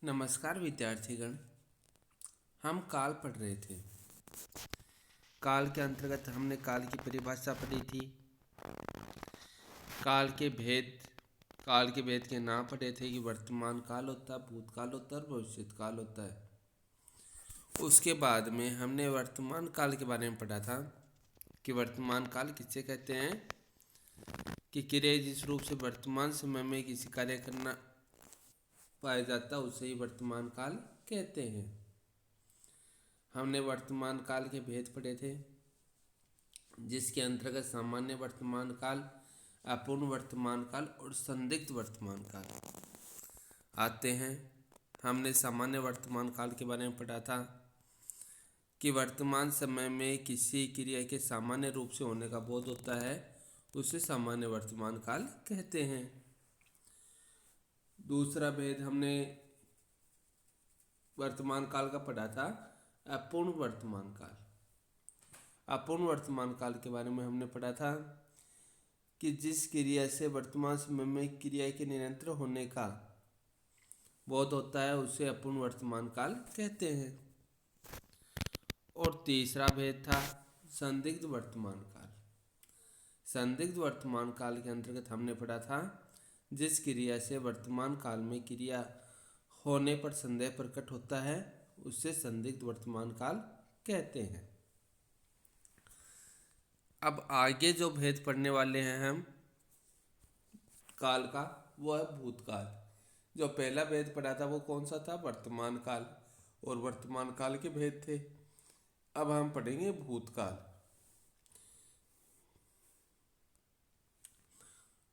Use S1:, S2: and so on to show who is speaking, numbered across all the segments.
S1: नमस्कार विद्यार्थीगण। हम काल पढ़ रहे थे। काल के अंतर्गत हमने काल की परिभाषा पढ़ी थी। काल के भेद के नाम पढ़े थे कि वर्तमान काल होता है, भूतकाल होता है और भविष्यत काल होता है। उसके बाद में हमने वर्तमान काल के बारे में पढ़ा था कि वर्तमान काल किसे कहते हैं, कि क्रिया जिस रूप से वर्तमान समय में किसी कार्य करना पाया जाता है उसे ही वर्तमान काल कहते हैं। हमने वर्तमान काल के भेद पढ़े थे, जिसके अंतर्गत सामान्य वर्तमान काल, अपूर्ण वर्तमान काल और संदिग्ध वर्तमान काल आते हैं। हमने सामान्य वर्तमान काल के बारे में पढ़ा था कि वर्तमान समय में किसी क्रिया के सामान्य रूप से होने का बोध होता है, उसे सामान्य वर्तमान काल कहते हैं। दूसरा भेद हमने वर्तमान काल का पढ़ा था, अपूर्ण वर्तमान काल। अपूर्ण वर्तमान काल के बारे में हमने पढ़ा था कि जिस क्रिया से वर्तमान समय में क्रिया के निरंतर होने का बोध होता है उसे अपूर्ण वर्तमान काल कहते हैं। और तीसरा भेद था संदिग्ध वर्तमान काल। संदिग्ध वर्तमान काल के अंतर्गत हमने पढ़ा था जिस क्रिया से वर्तमान काल में क्रिया होने पर संदेह प्रकट होता है उसे संदिग्ध वर्तमान काल कहते हैं। अब आगे जो भेद पढ़ने वाले हैं हम काल का, वो है भूतकाल। जो पहला भेद पढ़ा था वो कौन सा था, वर्तमान काल और वर्तमान काल के भेद थे। अब हम पढ़ेंगे भूतकाल।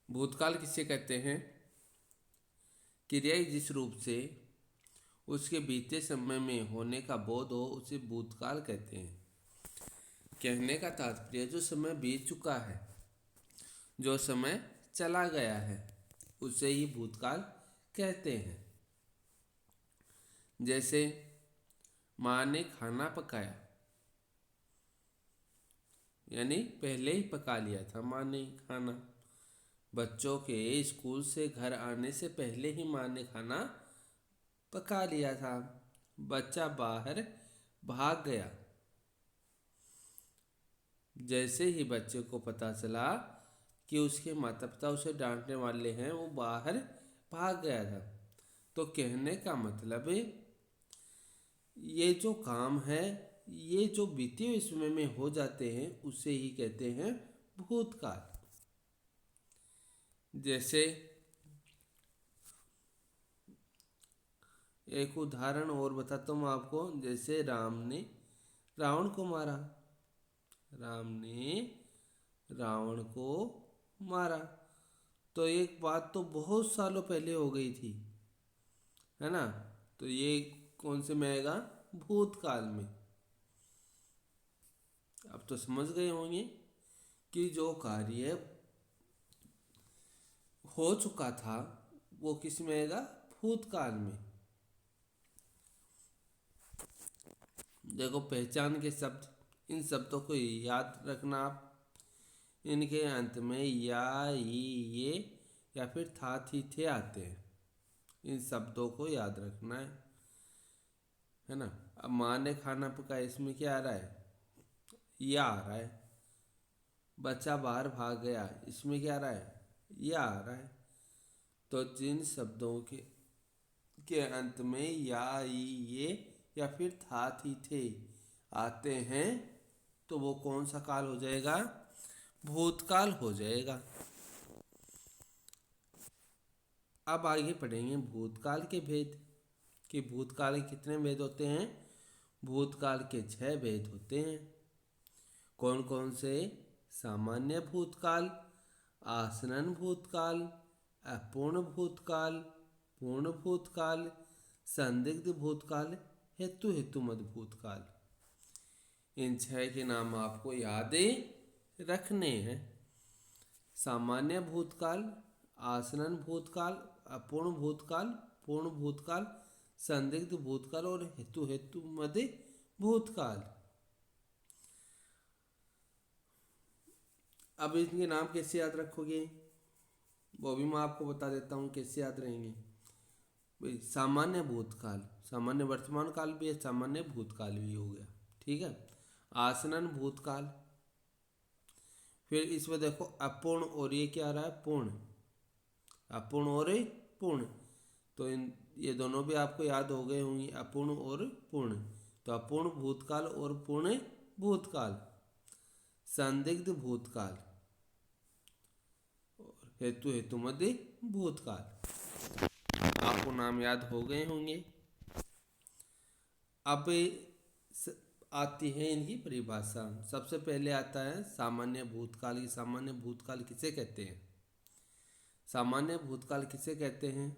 S1: भूतकाल किसे कहते हैं, क्रिया जिस रूप से उसके बीते समय में होने का बोध हो उसे भूतकाल कहते हैं। कहने का तात्पर्य जो समय बीत चुका है, जो समय चला गया है, उसे ही भूतकाल कहते हैं। जैसे माँ ने खाना पकाया, यानी पहले ही पका लिया था माँ ने खाना। बच्चों के स्कूल से घर आने से पहले ही माँ ने खाना पका लिया था। बच्चा बाहर भाग गया, जैसे ही बच्चे को पता चला कि उसके माता पिता उसे डांटने वाले हैं, वो बाहर भाग गया था। तो कहने का मतलब है ये जो काम है, ये जो बीते हुए समय में हो जाते हैं उसे ही कहते हैं भूतकाल। जैसे एक उदाहरण और बताता हूँ आपको। जैसे राम ने रावण को मारा, राम ने रावण को मारा, तो एक बात तो बहुत सालों पहले हो गई थी, है ना। तो ये कौन से में आएगा, भूतकाल में। अब तो समझ गए होंगे कि जो कार्य हो चुका था वो किस में आएगा, भूतकाल में। देखो पहचान के शब्द, इन शब्दों को याद रखना आप। इनके अंत में या, ये या फिर था, थी, थे आते हैं। इन शब्दों को याद रखना है ना। अब माँ ने खाना पकाया, इसमें क्या आ रहा है, या आ रहा है। बच्चा बाहर भाग गया, इसमें क्या आ रहा है, या आ रहा है। तो जिन शब्दों के अंत में या, ये या फिर था, थी, थे आते हैं तो वो कौन सा काल हो जाएगा, भूतकाल हो जाएगा। अब आगे पढ़ेंगे भूतकाल के भेद, कि भूतकाल के कितने भेद होते हैं। भूतकाल के 6 भेद होते हैं। कौन कौन से, सामान्य भूतकाल, आसन्न भूतकाल, अपूर्ण भूतकाल, पूर्ण भूतकाल, संदिग्ध भूतकाल, हेतुमत भूतकाल। इन 6 के नाम आपको याद रखने हैं। सामान्य भूतकाल, आसन्न भूतकाल, अपूर्ण भूतकाल, पूर्ण भूतकाल, संदिग्ध भूतकाल और हेतुमत भूतकाल। अब इनके नाम कैसे याद रखोगे, वो भी मैं आपको बता देता हूँ कैसे याद रहेंगे। भाई सामान्य भूतकाल, सामान्य वर्तमान काल भी है, सामान्य भूतकाल भी हो गया। ठीक है। आसन्न भूतकाल, फिर इसमें देखो अपूर्ण और ये क्या आ रहा है, पूर्ण। अपूर्ण और पूर्ण, तो ये दोनों भी आपको याद हो गए होंगे, अपूर्ण और पूर्ण। तो अपूर्ण भूतकाल और पूर्ण भूतकाल, संदिग्ध भूतकाल और हेतु मध्य भूतकाल, आपको नाम याद हो गए होंगे। अब आती है इनकी परिभाषा। सबसे पहले आता है सामान्य भूतकाल की। सामान्य भूतकाल किसे कहते हैं? सामान्य भूतकाल किसे कहते हैं?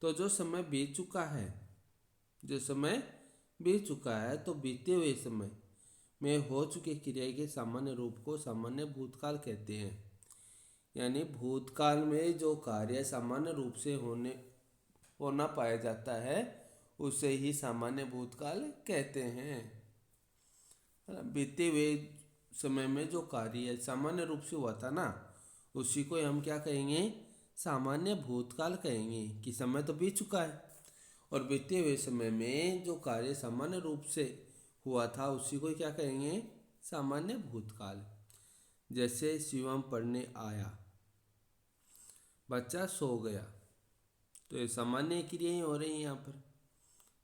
S1: तो जो समय बीत चुका है, जो समय बीत चुका है, तो बीते हुए समय में हो चुके क्रिया के सामान्य रूप को सामान्य भूतकाल कहते हैं। यानी भूतकाल में जो कार्य सामान्य रूप से होना पाया जाता है, उसे ही सामान्य भूतकाल कहते हैं। बीते हुए समय में जो कार्य सामान्य रूप से हुआ था ना, उसी को हम क्या कहेंगे, सामान्य भूतकाल कहेंगे। कि समय तो बीत चुका है और बीते हुए समय में जो कार्य सामान्य रूप से हुआ था, उसी को क्या कहेंगे, सामान्य भूतकाल। जैसे शिवम पढ़ने आया, बच्चा सो गया, तो ये सामान्य क्रियाएं हो रही हैं यहाँ पर।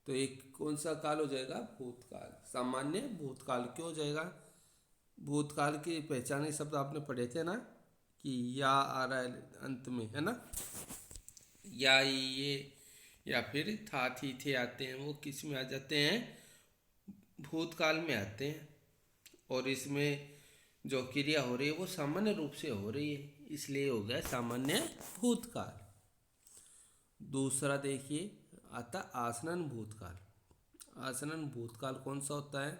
S1: तो एक कौन सा काल हो जाएगा, भूतकाल, सामान्य भूतकाल। क्यों हो जाएगा? भूतकाल की पहचान शब्द आपने पढ़े थे ना, कि या आ रहा है अंत में, है ना, या ये या फिर था थी थे आते हैं, वो किस में आ जाते हैं, भूतकाल में आते हैं। और इसमें जो क्रिया हो रही है वो सामान्य रूप से हो रही है, इसलिए हो गया सामान्य भूतकाल। दूसरा देखिए आता आसन्न भूतकाल। आसन्न भूतकाल कौन सा होता है?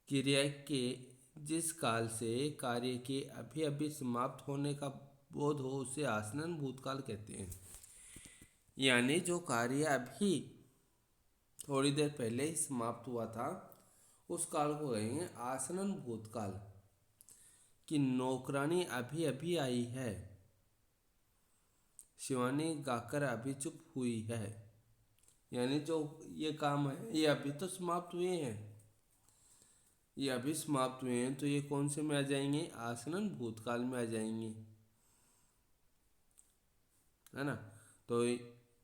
S1: क्रिया के जिस काल से कार्य के अभी अभी समाप्त होने का बोध हो, उसे आसन्न भूतकाल कहते हैं। यानी जो कार्य अभी थोड़ी देर पहले ही समाप्त हुआ था, उस काल को कहेंगे आसन्न भूतकाल। कि नौकरानी अभी अभी आई है, शिवानी गाकर अभी चुप हुई है। यानी जो ये काम है ये अभी तो समाप्त हुए हैं, ये अभी समाप्त हुए हैं, तो ये कौन से में आ जाएंगे, आसन्न भूतकाल में आ जाएंगे, है ना। तो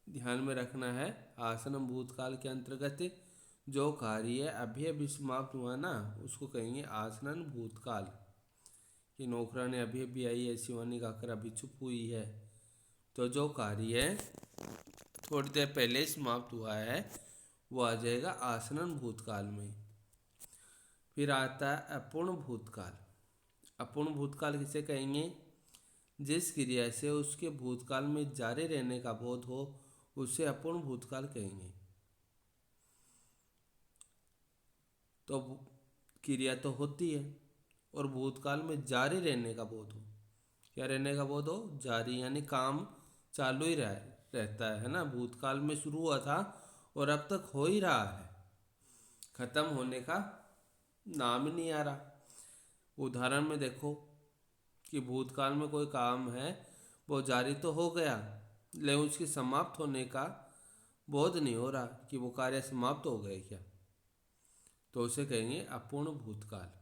S1: ध्यान में रखना है, आसन्न भूतकाल के अंतर्गत जो कार्य अभी अभी समाप्त हुआ ना, उसको कहेंगे आसन्न भूतकाल। कि नौकरानी अभी अभी आई है, शिवानी गाकर अभी चुप हुई है, तो जो कार्य थोड़ी देर पहले समाप्त हुआ है वो आ जाएगा आसन्न भूतकाल में। फिर आता है अपूर्ण भूतकाल। अपूर्ण भूतकाल किसे कहेंगे? जिस क्रिया से उसके भूतकाल में जारी रहने का बोध हो, उसे अपूर्ण भूतकाल कहेंगे। तो क्रिया तो होती है और भूतकाल में जारी रहने का बोध हो, क्या रहने का बोध हो, जारी, यानी काम चालू ही रहता है ना। भूतकाल में शुरू हुआ था और अब तक हो ही रहा है, खत्म होने का नाम ही नहीं आ रहा। उदाहरण में देखो कि भूतकाल में कोई काम है, वो जारी तो हो गया, लेकिन उसके समाप्त होने का बोध नहीं हो रहा कि वो कार्य समाप्त हो गए क्या, तो उसे कहेंगे अपूर्ण भूतकाल।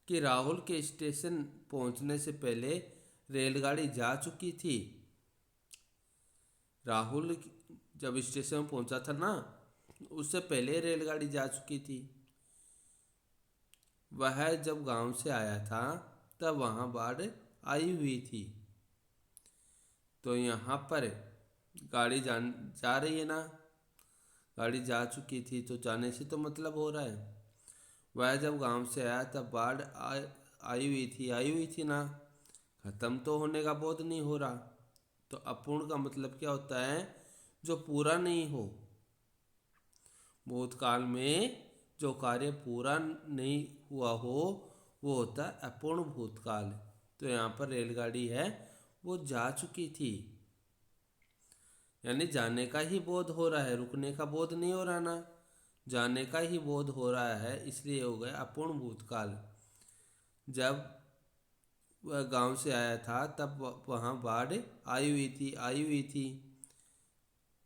S1: कि राहुल के स्टेशन पहुंचने से पहले रेलगाड़ी जा चुकी थी। राहुल जब स्टेशन पहुंचा था ना, उससे पहले रेलगाड़ी जा चुकी थी। वह जब गांव से आया था तब वहां बाढ़ आई हुई थी। तो यहाँ पर गाड़ी जा रही है ना, गाड़ी जा चुकी थी, तो जाने से तो मतलब हो रहा है। वह जब गांव से आया तब बाढ़ आई हुई थी ना, खत्म तो होने का बोध नहीं हो रहा। तो अपूर्ण का मतलब क्या होता है, जो पूरा नहीं हो। भूतकाल में जो कार्य पूरा नहीं हुआ हो वो होता है अपूर्ण भूतकाल। तो यहाँ पर रेलगाड़ी है वो जा चुकी थी, यानी जाने का ही बोध हो रहा है, रुकने का बोध नहीं हो रहा ना, जाने का ही बोध हो रहा है, इसलिए हो गया अपूर्ण भूतकाल। जब वह गांव से आया था तब वहाँ बाढ़ आई हुई थी।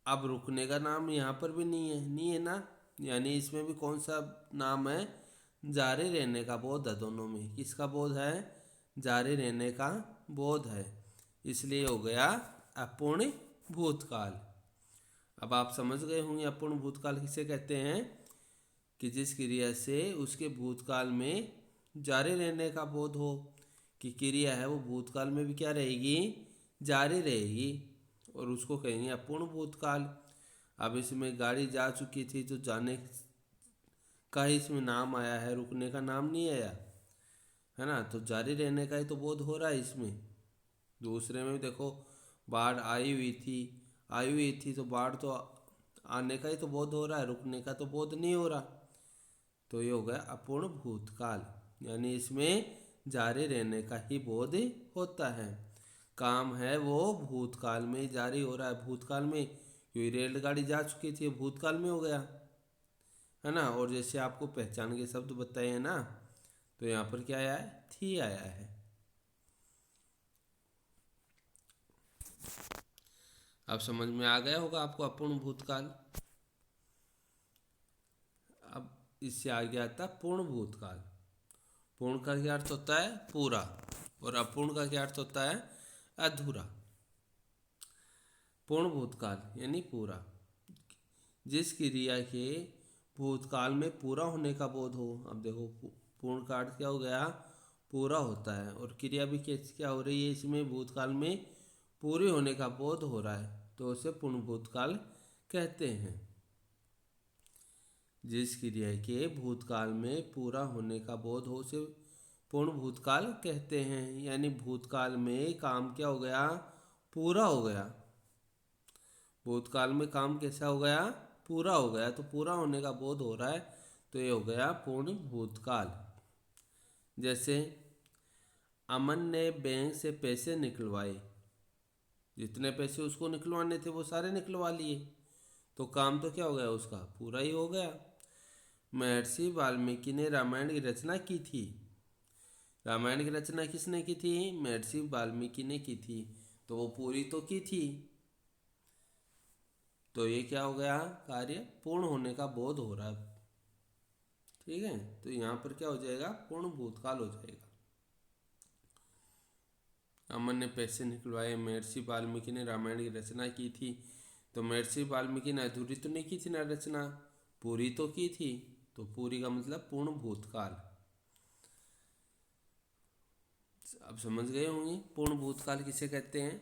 S1: अब रुकने का नाम यहाँ पर भी नहीं है ना, यानी इसमें भी कौन सा नाम है, जारी रहने का बोध है। दोनों में किसका बोध है, जारी रहने का बोध है, इसलिए हो गया अपूर्ण भूतकाल। अब आप समझ गए होंगे अपूर्ण भूतकाल किसे कहते हैं, कि जिस क्रिया से उसके भूतकाल में जारी रहने का बोध हो, कि क्रिया है वो भूतकाल में भी क्या रहेगी, जारी रहेगी, और उसको कहेंगे अपूर्ण भूतकाल। अब इसमें गाड़ी जा चुकी थी तो जाने का ही इसमें नाम आया है, रुकने का नाम नहीं आया है ना, तो जारी रहने का ही तो बोध हो रहा है इसमें। दूसरे में भी देखो, बाढ़ आई हुई थी तो बाढ़ तो आने का ही तो बोध हो रहा है, रुकने का तो बोध नहीं हो रहा। तो ये हो गया अपूर्ण भूतकाल, यानी इसमें जारी रहने का ही बोध होता है। काम है वो भूतकाल में जारी हो रहा है, भूतकाल में, क्योंकि रेलगाड़ी जा चुकी थी, भूतकाल में हो गया है ना। और जैसे आपको पहचान के शब्द बताए हैं ना, तो यहाँ पर क्या आया है, थी आया है। अब समझ में आ गया होगा आपको अपूर्ण भूतकाल। अब इससे आगे आता है पूर्ण भूतकाल। पूर्ण का क्या अर्थ होता है, पूरा, और अपूर्ण का क्या अर्थ होता है, अधूरा। पूर्ण भूतकाल यानी पूरा, जिस क्रिया के भूतकाल में पूरा होने का बोध हो। अब देखो, पूर्ण का अर्थ क्या हो गया, पूरा होता है, और क्रिया भी क्या हो रही है इसमें, भूतकाल में पूरे होने का बोध हो रहा है, तो उसे पूर्ण भूतकाल कहते हैं। जिस क्रिया के भूतकाल में पूरा होने का बोध हो उसे पूर्ण भूतकाल कहते हैं, यानी भूतकाल में काम क्या हो गया, पूरा हो गया। भूतकाल में काम कैसा हो गया, पूरा हो गया, तो पूरा होने का बोध हो रहा है, तो ये हो गया पूर्ण भूतकाल। जैसे अमन ने बैंक से पैसे निकलवाए, जितने पैसे उसको निकलवाने थे वो सारे निकलवा लिए, तो काम तो क्या हो गया उसका, पूरा ही हो गया। महर्षि वाल्मीकि ने रामायण की रचना की थी, रामायण की रचना किसने की थी, महर्षि वाल्मीकि ने की थी, तो वो पूरी तो की थी, तो ये क्या हो गया, कार्य पूर्ण होने का बोध हो रहा है। ठीक है, तो यहाँ पर क्या हो जाएगा, पूर्ण भूतकाल हो जाएगा। अमन ने पैसे निकलवाए, महर्षि वाल्मीकि ने रामायण की रचना की थी, तो महर्षि वाल्मीकि ने अधूरी तो नहीं की थी ना रचना, पूरी तो की थी, तो पूरी का मतलब पूर्ण भूतकाल। अब समझ गए होंगे पूर्ण भूतकाल किसे कहते हैं।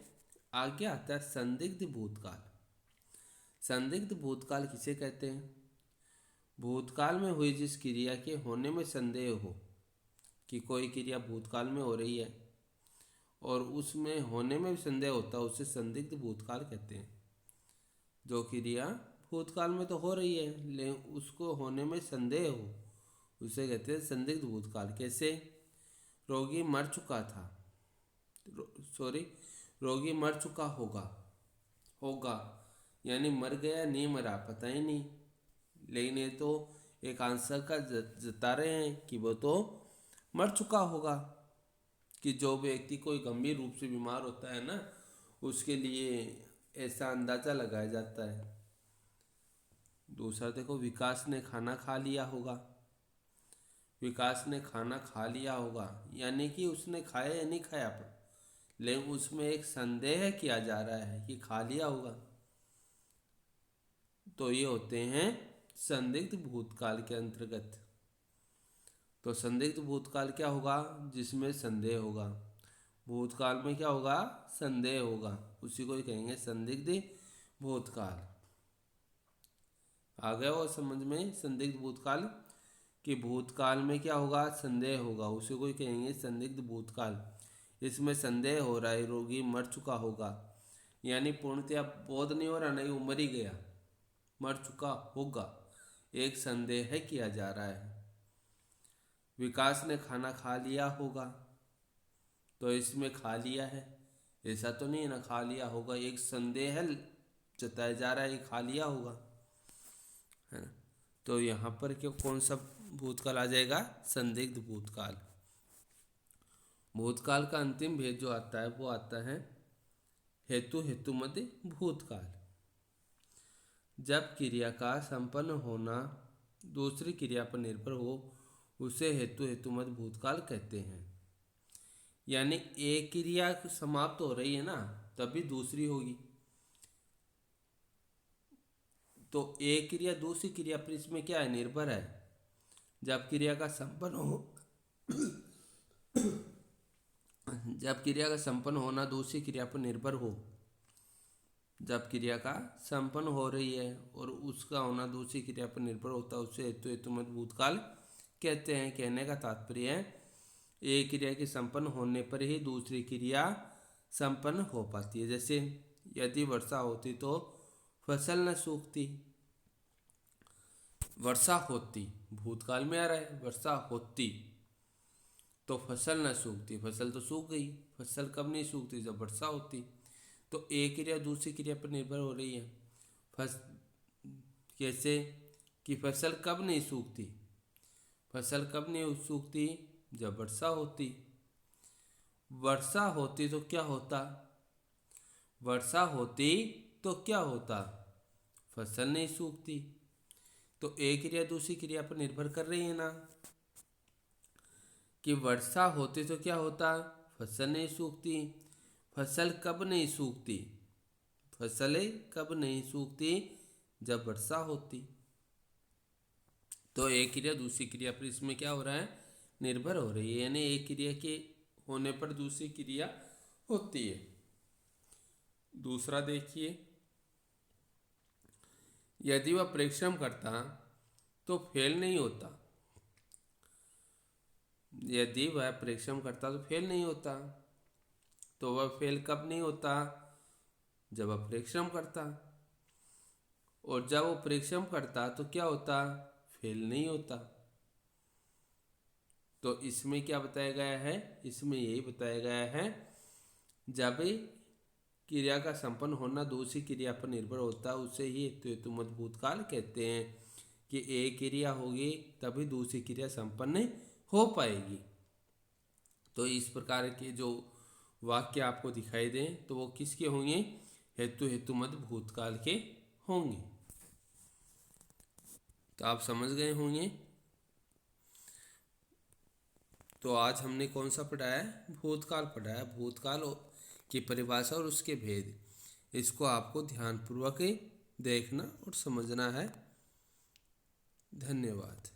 S1: आगे आता है संदिग्ध भूतकाल। संदिग्ध भूतकाल किसे कहते हैं, भूतकाल में हुई जिस क्रिया के होने में संदेह हो, कि कोई क्रिया भूतकाल में हो रही है और उसमें होने में भी संदेह होता है, उसे संदिग्ध भूतकाल कहते हैं। जो क्रिया भूतकाल में तो हो रही है लेकिन उसको होने में संदेह हो, उसे कहते हैं संदिग्ध भूतकाल। कैसे, रोगी मर चुका था, सॉरी, रोगी मर चुका होगा, होगा यानी मर गया नहीं मरा पता ही नहीं, लेकिन ये तो एक आंसर का जता रहे हैं कि वो तो मर चुका होगा। कि जो व्यक्ति कोई गंभीर रूप से बीमार होता है ना, उसके लिए ऐसा अंदाजा लगाया जाता है। दूसरा देखो, विकास ने खाना खा लिया होगा, विकास ने खाना खा लिया होगा यानी कि उसने खाया या नहीं खाया, पर लेकिन उसमें एक संदेह किया जा रहा है कि खा लिया होगा, तो ये होते हैं संदिग्ध भूतकाल के अंतर्गत। तो संदिग्ध भूतकाल क्या होगा, जिसमें संदेह होगा, भूतकाल में क्या होगा, संदेह होगा, उसी को ही कहेंगे संदिग्ध भूतकाल। आ गया वो समझ में, संदिग्ध भूतकाल, कि भूतकाल में क्या होगा, संदेह होगा, उसी को ही कहेंगे संदिग्ध भूतकाल। इसमें संदेह हो रहा है रोगी मर चुका होगा, यानी पूर्णतया बोध नहीं हो रहा, नहीं वो मर ही गया, मर चुका होगा, एक संदेह किया जा रहा है। विकास ने खाना खा लिया होगा, तो इसमें खा लिया है, ऐसा तो नहीं है ना खा लिया होगा, एक संदेह जताया जा रहा है कि खा लिया होगा, है ना। तो यहाँ पर क्यों कौन सा भूतकाल आ जाएगा, संदिग्ध भूतकाल। भूतकाल का अंतिम भेद जो आता है वो आता है हेतु हेतु मध्य भूतकाल। जब क्रिया का संपन्न होना दूसरी क्रिया पर निर्भर हो उसे हेतु हेतुमत भूतकाल कहते हैं। यानी एक क्रिया समाप्त हो रही है ना, तभी दूसरी होगी। तो एक क्रिया दूसरी क्रिया पर इसमें क्या है, निर्भर है। जब क्रिया का संपन्न हो जब क्रिया का संपन्न होना दूसरी क्रिया पर निर्भर हो, जब क्रिया का संपन्न हो रही है और उसका होना दूसरी क्रिया पर निर्भर होता है उसे हेतु हेतुमत भूतकाल कहते हैं। कहने का तात्पर्य है एक क्रिया के संपन्न होने पर ही दूसरी क्रिया संपन्न हो पाती है। जैसे यदि वर्षा होती तो फसल न सूखती। वर्षा होती भूतकाल में आ रहा है, वर्षा होती तो फसल न सूखती, फसल तो सूख गई। फसल कब नहीं सूखती, जब वर्षा होती। तो एक क्रिया दूसरी क्रिया पर निर्भर हो रही है। कैसे कि फसल कब नहीं सूखती, फसल कब नहीं सूखती, जब वर्षा होती। वर्षा होती तो क्या होता, वर्षा होती तो क्या होता, फसल नहीं सूखती। तो एक क्रिया दूसरी क्रिया पर निर्भर कर रही है ना, कि वर्षा होती तो क्या होता, फसल नहीं सूखती। फसल कब नहीं सूखती, फसलें कब नहीं सूखती, जब वर्षा होती। तो एक क्रिया दूसरी क्रिया पर इसमें क्या हो रहा है, निर्भर हो रही है। यानी एक क्रिया के होने पर दूसरी क्रिया होती है। दूसरा देखिए, यदि वह परिश्रम करता तो फेल नहीं होता। यदि वह परिश्रम करता तो फेल नहीं होता। तो वह फेल कब नहीं होता, जब वह परिश्रम करता। और जब वो परिश्रम करता तो क्या होता, फेल नहीं होता। तो इसमें क्या बताया गया है, इसमें यही बताया गया है जब क्रिया का संपन्न होना दूसरी क्रिया पर निर्भर होता है उसे ही हेतु हेतुमत भूतकाल कहते हैं। कि एक क्रिया होगी तभी दूसरी क्रिया संपन्न हो पाएगी। तो इस प्रकार के जो वाक्य आपको दिखाई दें तो वो किसके होंगे, हेतु हेतुमत भूतकाल के होंगे। तो आप समझ गए होंगे। तो आज हमने कौन सा पढ़ा है, भूतकाल पढ़ा है। भूतकाल की परिभाषा और उसके भेद, इसको आपको ध्यानपूर्वक देखना और समझना है। धन्यवाद।